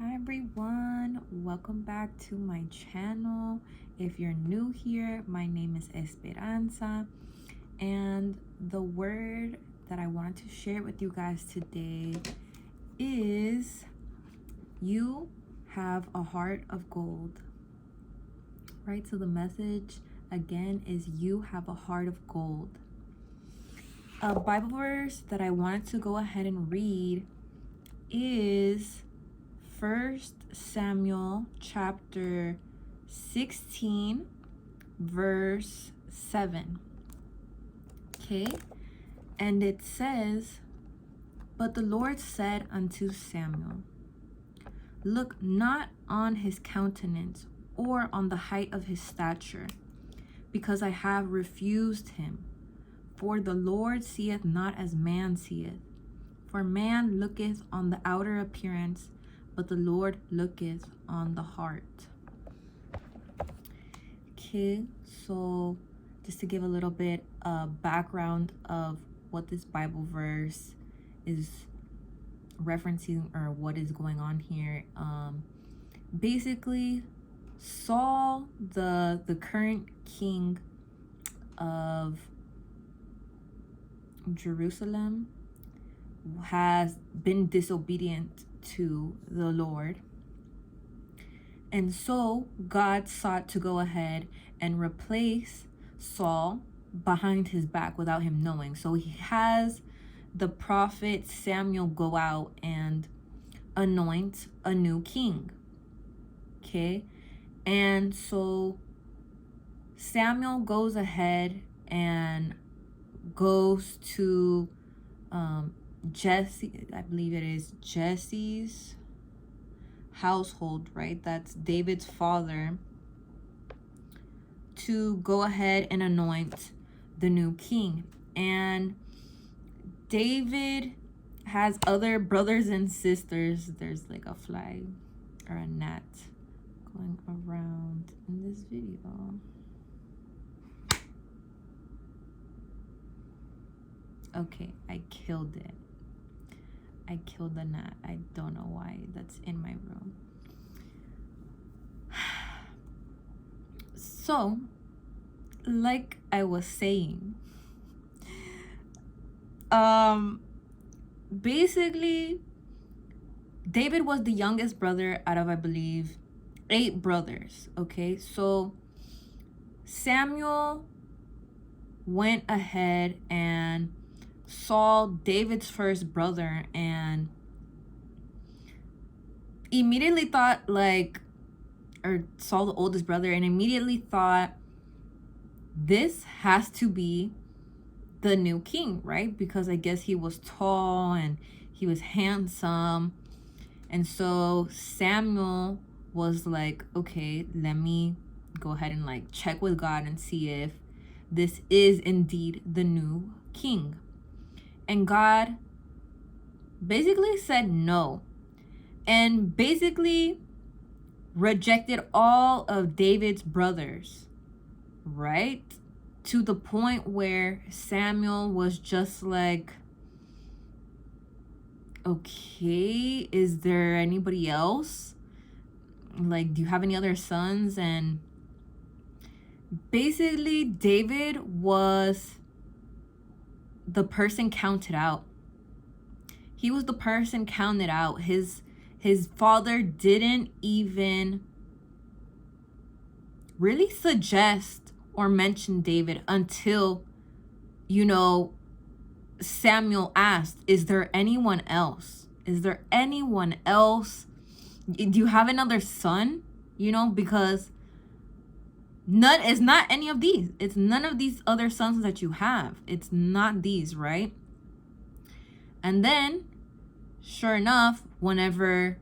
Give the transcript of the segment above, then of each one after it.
Hi everyone, welcome back to my channel. If you're new here, my name is Esperanza, and the word that I want to share with you guys today is you have a heart of gold. Right? So the message again is you have a heart of gold. A Bible verse that I wanted to go ahead and read is 1 Samuel chapter 16 verse 7. Okay, and it says, "But the Lord said unto Samuel, Look not on his countenance or on the height of his stature, because I have refused him. For the Lord seeth not as man seeth. For man looketh on the outer appearance, but the Lord looketh on the heart." Okay, so just to give a little bit of background of what this Bible verse is referencing or what is going on here. Basically, Saul, the current king of Jerusalem, has been disobedient to the Lord. And so God sought to go ahead and replace Saul behind his back without him knowing. So he has the prophet Samuel go out and anoint a new king. Okay? And so Samuel goes ahead and goes to Jesse, I believe it is Jesse's household, right? That's David's father, to go ahead and anoint the new king. And David has other brothers and sisters. There's like a fly or a gnat going around in this video. Okay, I killed it. I killed the gnat. I don't know why that's in my room. So, like I was saying, basically, David was the youngest brother out of, I believe, 8 brothers. Okay, so Samuel went ahead and saw David's first brother and immediately thought or saw the oldest brother and immediately thought, this has to be the new king, right? Because I guess he was tall and he was handsome. And so Samuel was like, okay, let me go ahead and check with God and see if this is indeed the new king. And God basically said no, and basically rejected all of David's brothers, right? To the point where Samuel was just like, okay, is there anybody else? Like, do you have any other sons? And basically David was the person counted out. He was the person counted out. His father didn't even really suggest or mention David until, Samuel asked, is there anyone else? Is there anyone else? Do you have another son? Because it's not any of these. It's none of these other sons that you have. It's not these, right? And then, sure enough, whenever,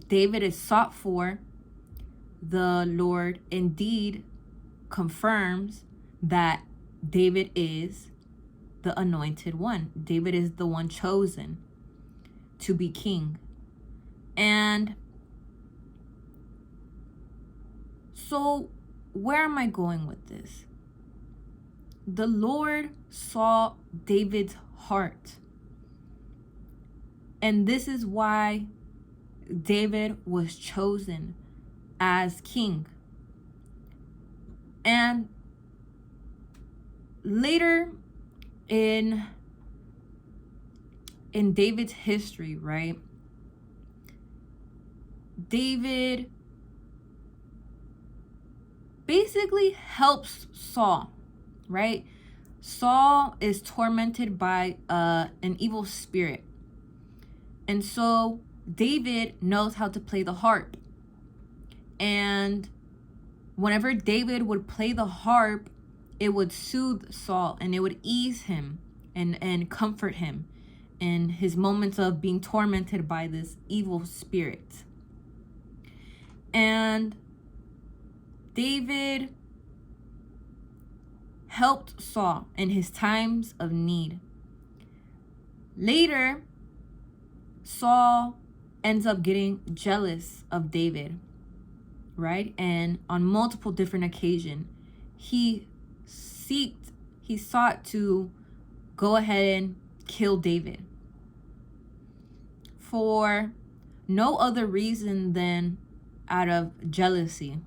David is sought for, the Lord indeed confirms that David is the anointed one. David is the one chosen to be king. And so, where am I going with this? The Lord saw David's heart. And this is why David was chosen as king. And later in David's history, right? David basically helps Saul, right? Saul is tormented by an evil spirit. And so David knows how to play the harp. And whenever David would play the harp, it would soothe Saul and it would ease him and comfort him in his moments of being tormented by this evil spirit. And David helped Saul in his times of need. Later, Saul ends up getting jealous of David, right? And on multiple different occasions, he sought to go ahead and kill David for no other reason than out of jealousy.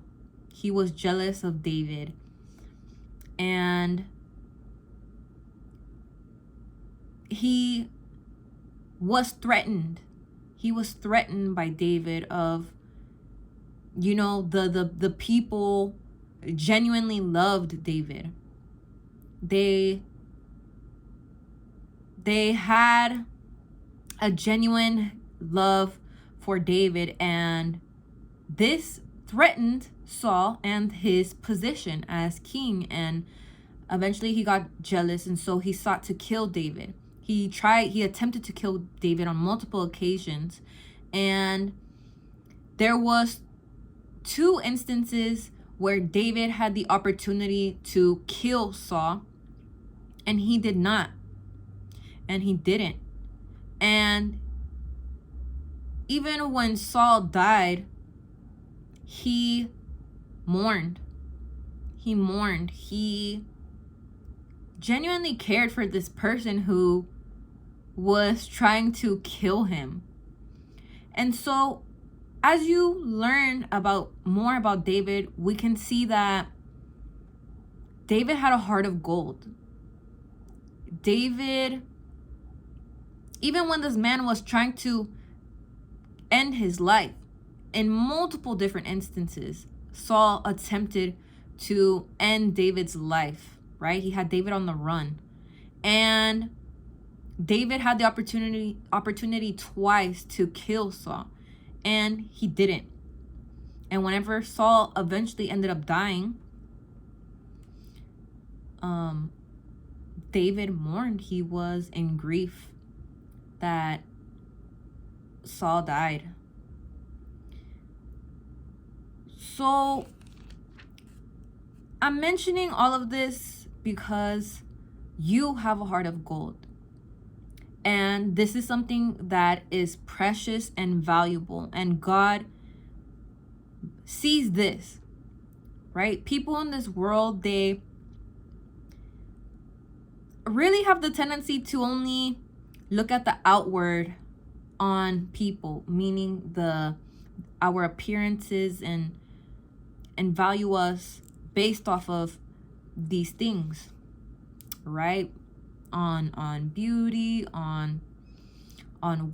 He was jealous of David, and he was threatened. He was threatened by David of, the people genuinely loved David. They had a genuine love for David, and this threatened Saul and his position as king, and eventually he got jealous, and so he sought to kill David. He attempted to kill David on multiple occasions, and there was 2 instances where David had the opportunity to kill Saul, and he did not, and he didn't. And even when Saul died, he mourned. He genuinely cared for this person who was trying to kill him. And so as you learn more about David, we can see that David had a heart of gold. David, even when this man was trying to end his life, in multiple different instances, Saul attempted to end David's life, right? He had David on the run. And David had the opportunity twice to kill Saul, and he didn't. And whenever Saul eventually ended up dying, David mourned. He was in grief that Saul died. So I'm mentioning all of this because you have a heart of gold. And this is something that is precious and valuable. And God sees this, right? People in this world, they really have the tendency to only look at the outward on people, meaning our appearances, and value us based off of these things, right? On beauty, on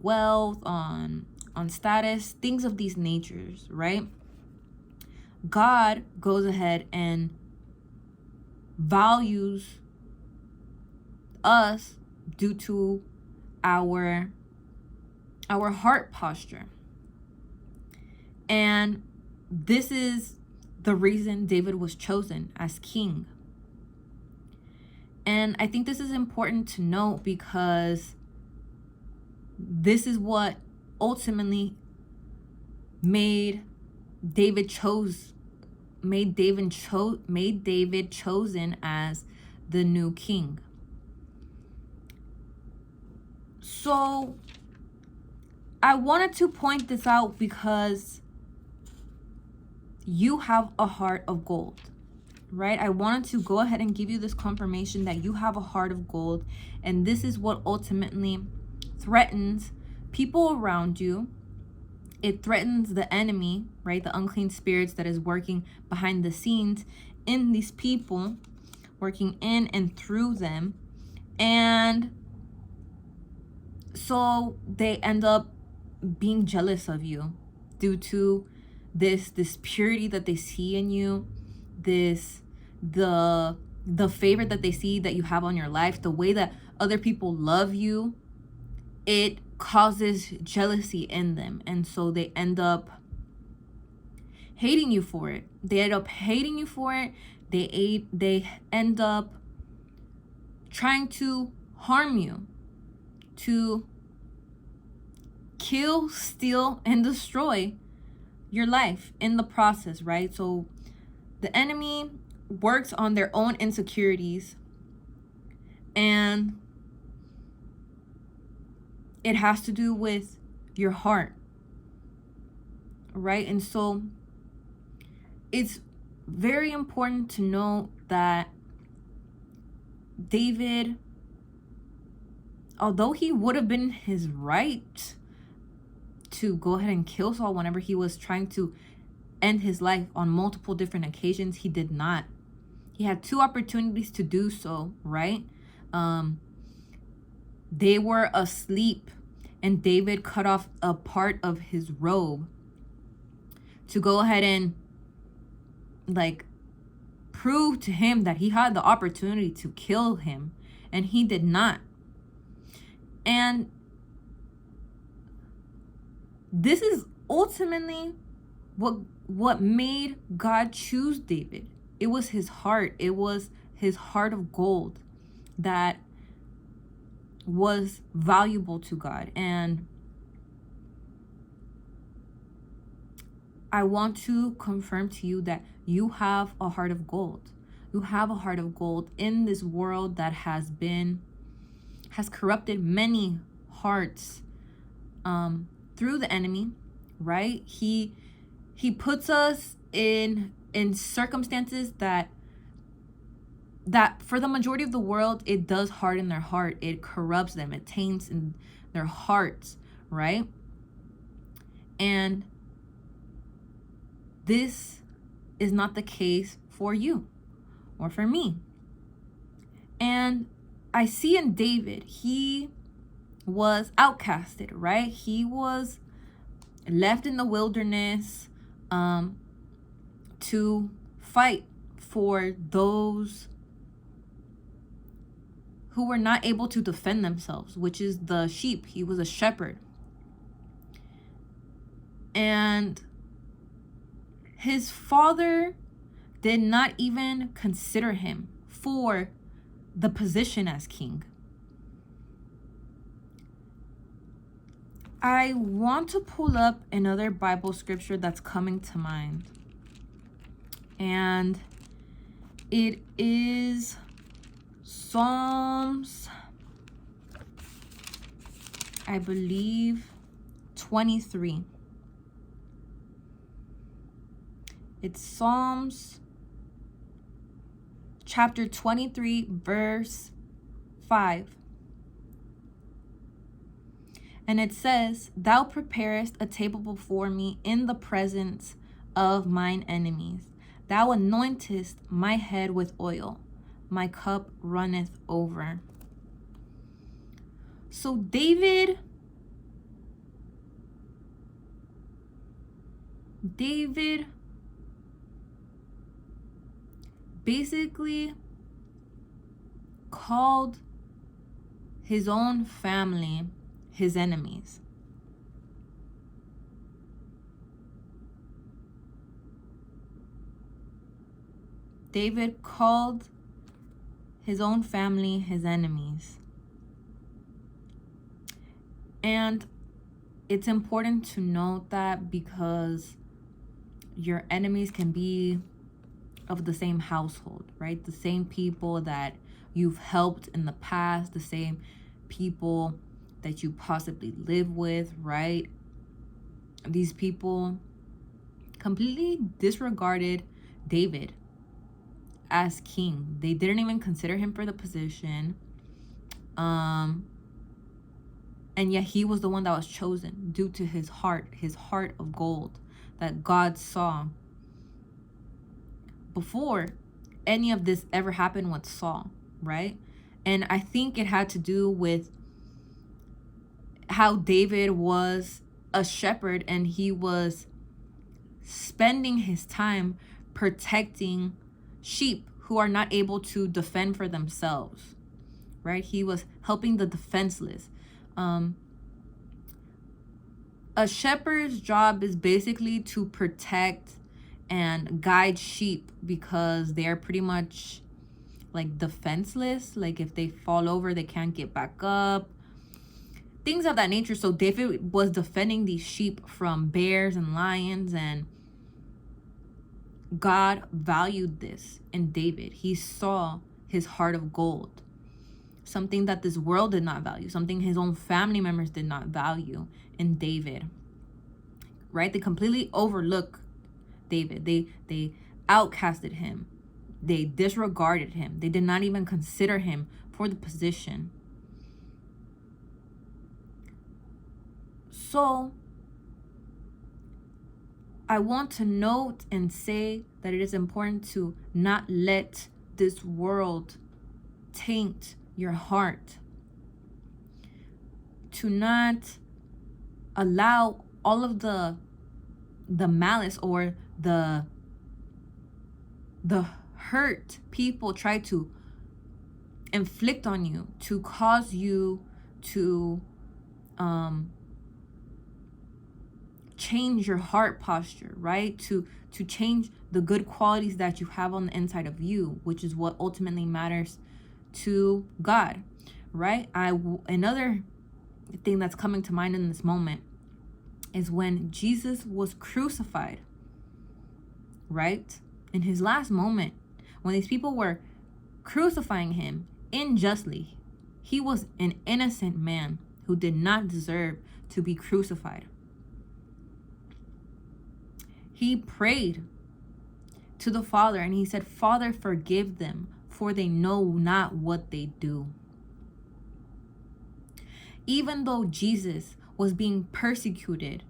wealth, on status, things of these natures, right? God goes ahead and values us due to our heart posture. And this is the reason David was chosen as king. And I think this is important to note because this is what ultimately made David chosen as the new king. So I wanted to point this out because you have a heart of gold, right? I wanted to go ahead and give you this confirmation that you have a heart of gold, and this is what ultimately threatens people around you. It threatens the enemy, right? The unclean spirits that is working behind the scenes in these people, working in and through them. And so they end up being jealous of you due to this purity that they see in you, the favor that they see that you have on your life, the way that other people love you. It causes jealousy in them, and so they end up hating you for it. They end up end up trying to harm you, to kill, steal, and destroy your life in the process, right? So the enemy works on their own insecurities, and it has to do with your heart, right? And so it's very important to know that David, although he would have been his right to go ahead and kill Saul whenever he was trying to end his life on multiple different occasions, he did not. He had 2 opportunities to do so, right? They were asleep, and David cut off a part of his robe to go ahead and prove to him that he had the opportunity to kill him, and he did not. And this is ultimately what made God choose David. It was his heart. It was his heart of gold that was valuable to God. And I want to confirm to you that you have a heart of gold. You have a heart of gold in this world that has corrupted many hearts through the enemy, right? He puts us in circumstances that for the majority of the world, it does harden their heart. It corrupts them. It taints in their hearts, right? And this is not the case for you or for me. And I see in David, he was outcasted, right? He was left in the wilderness to fight for those who were not able to defend themselves, which is the sheep. He was a shepherd. And his father did not even consider him for the position as king. I want to pull up another Bible scripture that's coming to mind. And it is Psalms, I believe, 23. It's Psalms chapter 23, verse 5. And it says, "Thou preparest a table before me in the presence of mine enemies. Thou anointest my head with oil. My cup runneth over." So David basically called his own family his enemies. David called his own family his enemies. And it's important to note that, because your enemies can be of the same household, right? The same people that you've helped in the past, the same people that you possibly live with, right? These people completely disregarded David as king. They didn't even consider him for the position. And yet he was the one that was chosen due to his heart of gold that God saw before any of this ever happened with Saul, right? And I think it had to do with how David was a shepherd and he was spending his time protecting sheep who are not able to defend for themselves, right? He was helping the defenseless. A shepherd's job is basically to protect and guide sheep because they are pretty much like defenseless. Like if they fall over, they can't get back up, things of that nature. So David was defending these sheep from bears and lions, and God valued this in David. He saw his heart of gold, something that this world did not value, something his own family members did not value in David, right? They completely overlooked David. They outcasted him. They disregarded him. They did not even consider him for the position. So I want to note and say that it is important to not let this world taint your heart, to not allow all of the malice or the hurt people try to inflict on you to cause you to change your heart posture, right? To change the good qualities that you have on the inside of you, which is what ultimately matters to God, right? Another thing that's coming to mind in this moment is when Jesus was crucified, right? In his last moment, when these people were crucifying him unjustly, he was an innocent man who did not deserve to be crucified. He prayed to the Father and he said, "Father, forgive them, for they know not what they do." Even though Jesus was being persecuted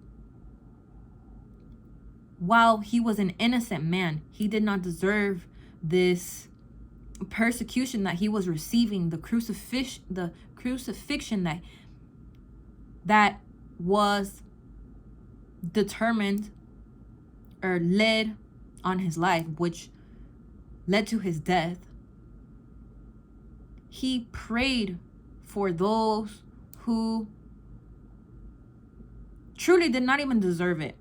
while he was an innocent man, he did not deserve this persecution that he was receiving, the crucifixion that was determined or led on his life, which led to his death. He prayed for those who truly did not even deserve it.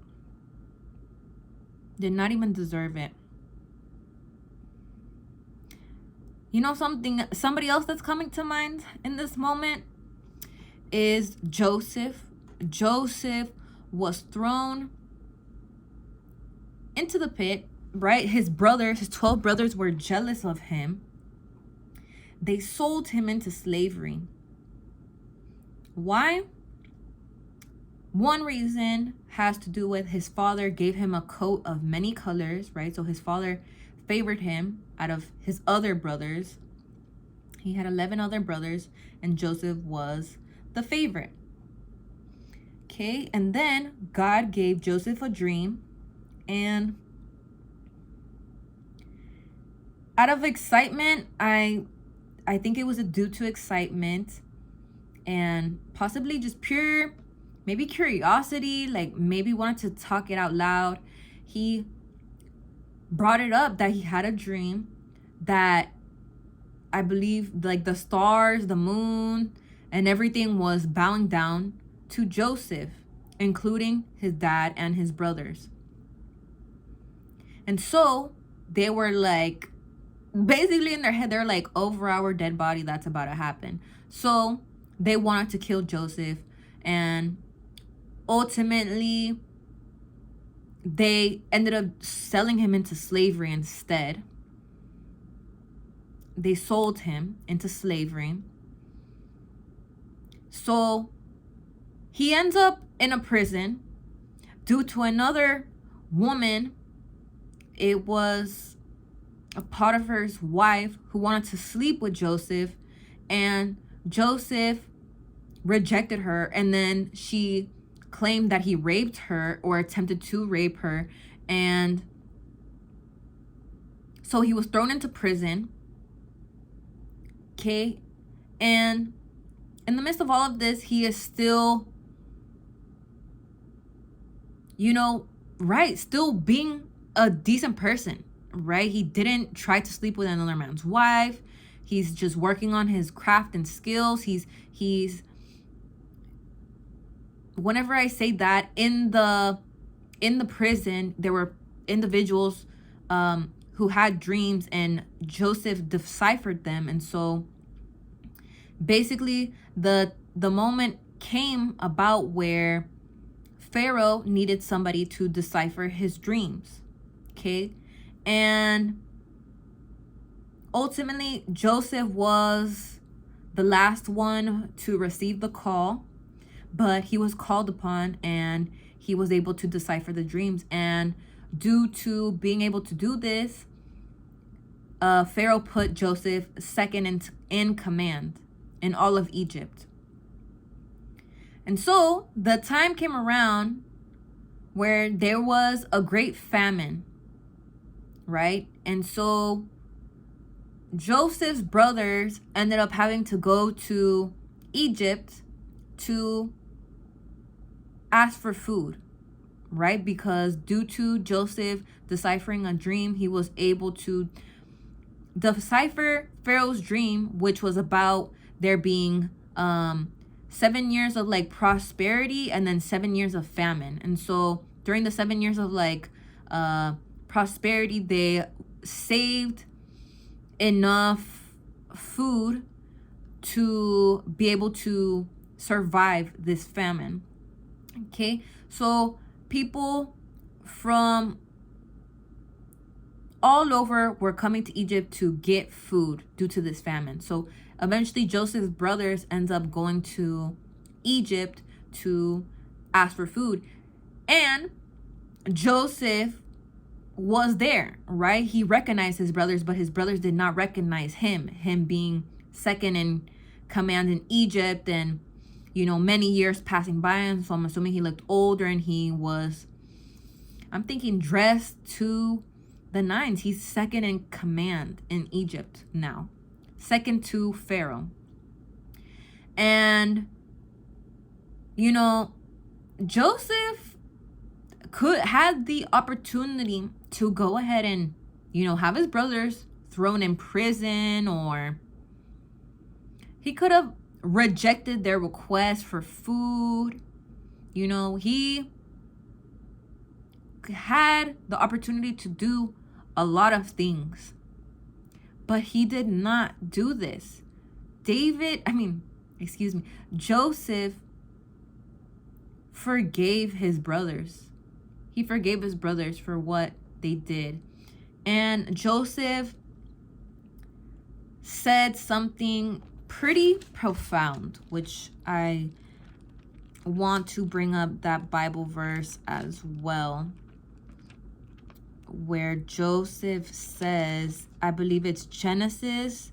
Did not even deserve it. You know somebody else that's coming to mind in this moment is Joseph. Joseph was thrown into the pit, right? His 12 brothers were jealous of him. They sold him into slavery. Why? One reason has to do with his father gave him a coat of many colors, right? So his father favored him out of his other brothers. He had 11 other brothers, and Joseph was the favorite. Okay, and then God gave Joseph a dream, and out of excitement, I think it was due to excitement and possibly just pure, maybe curiosity, like maybe wanted to talk it out loud. He brought it up that he had a dream that I believe like the stars, the moon, and everything was bowing down to Joseph, including his dad and his brothers. And so they were like, basically in their head, they're like, over our dead body, that's about to happen. So they wanted to kill Joseph, and ultimately they ended up selling him into slavery instead. They sold him into slavery. So he ends up in a prison due to another woman. It was Potiphar's wife who wanted to sleep with Joseph, and Joseph rejected her, and then she claimed that he raped her or attempted to rape her. And so he was thrown into prison. Okay. And in the midst of all of this, he is still, right, still being a decent person, right? He didn't try to sleep with another man's wife. He's just working on his craft and skills. He's whenever I say that, in the prison, there were individuals who had dreams, and Joseph deciphered them. And so basically the moment came about where Pharaoh needed somebody to decipher his dreams. Okay. And ultimately, Joseph was the last one to receive the call, but he was called upon and he was able to decipher the dreams. And due to being able to do this, Pharaoh put Joseph second in command in all of Egypt. And so the time came around where there was a great famine, right? And so Joseph's brothers ended up having to go to Egypt to ask for food, right? Because due to Joseph deciphering a dream, he was able to decipher Pharaoh's dream, which was about there being 7 years of like prosperity and then 7 years of famine. And so during the 7 years of like prosperity, they saved enough food to be able to survive this famine. Okay, so people from all over were coming to Egypt to get food due to this famine. So eventually Joseph's brothers ends up going to Egypt to ask for food. And Joseph was there, right? He recognized his brothers, but his brothers did not recognize him being second in command in Egypt, and many years passing by. And so I'm assuming he looked older, and he was, I'm thinking, dressed to the nines. He's second in command in Egypt now, second to Pharaoh. And Joseph had the opportunity to go ahead and have his brothers thrown in prison, or he could have rejected their request for food. He had the opportunity to do a lot of things, but he did not do this. Joseph forgave his brothers. He forgave his brothers for what they did. And Joseph said something pretty profound, which I want to bring up that Bible verse as well, where Joseph says, I believe it's Genesis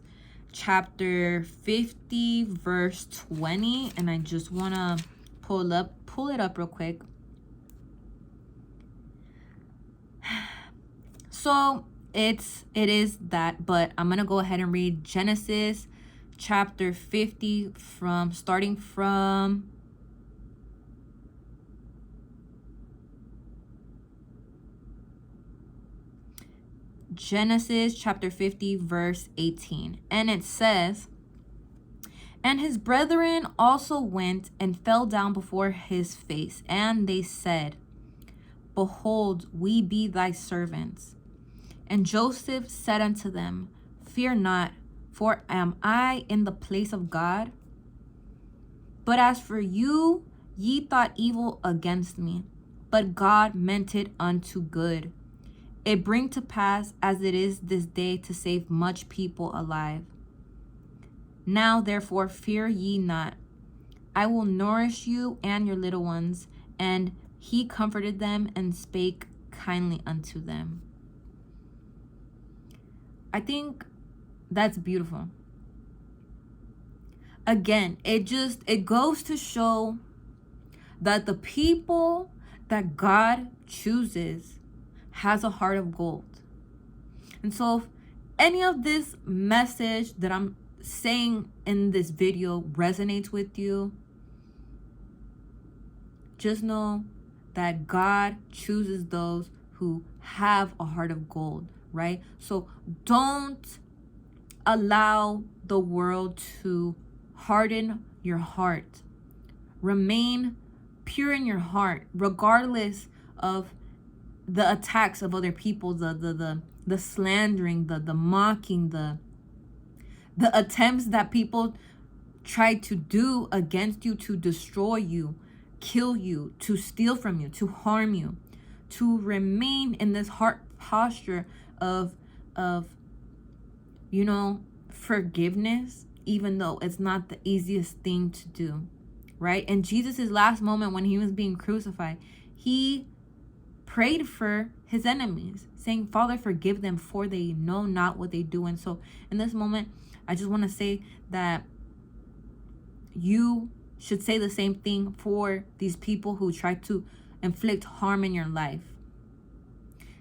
chapter 50 verse 20, and I just want to pull it up real quick. So it is that, but I'm gonna go ahead and read Genesis chapter 50 starting from Genesis chapter 50 verse 18. And it says, and his brethren also went and fell down before his face, and they said, behold, we be thy servants. And Joseph said unto them, fear not, for am I in the place of God? But as for you, ye thought evil against me, but God meant it unto good. It bring to pass as it is this day to save much people alive. Now therefore fear ye not. I will nourish you and your little ones. And he comforted them and spake kindly unto them. I think that's beautiful. again, it goes to show that the people that God chooses has a heart of gold. And so if any of this message that I'm saying in this video resonates with you, just know that God chooses those who have a heart of gold, right? So don't allow the world to harden your heart. Remain pure in your heart, regardless of the attacks of other people, the slandering, the mocking, the attempts that people try to do against you to destroy you, kill you, to steal from you, to harm you. To remain in this heart posture of forgiveness, even though it's not the easiest thing to do, right? In Jesus' last moment when he was being crucified, he prayed for his enemies, saying, Father, forgive them, for they know not what they do. And so in this moment, I just want to say that you should say the same thing for these people who try to inflict harm in your life.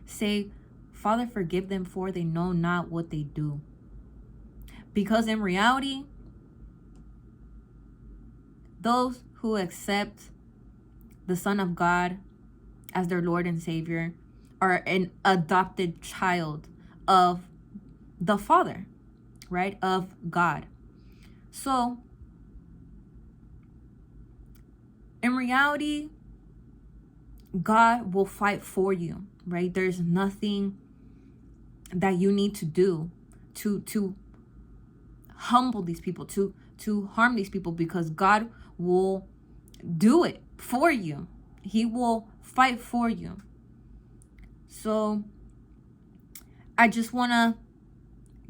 Say, Father, forgive them, for they know not what they do. Because in reality, those who accept the Son of God as their Lord and Savior are an adopted child of the Father, right? Of God. So, in reality, God will fight for you, right? There's nothing that you need to do to humble these people, to harm these people, because God will do it for you. He will fight for you. So I just want to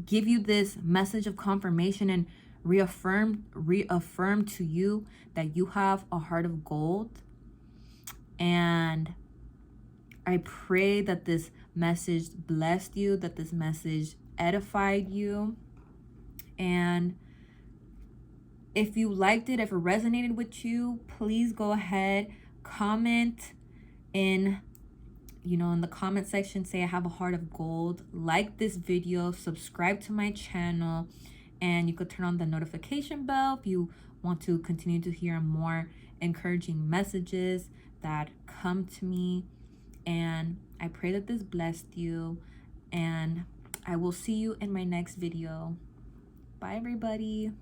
give you this message of confirmation and reaffirm to you that you have a heart of gold. And I pray that this message blessed you, that this message edified you. And if you liked it, if it resonated with you, please go ahead, comment in the comment section, say I have a heart of gold, like this video, subscribe to my channel, and you could turn on the notification bell if you want to continue to hear more encouraging messages that come to me. And I pray that this blessed you, and I will see you in my next video. Bye, everybody.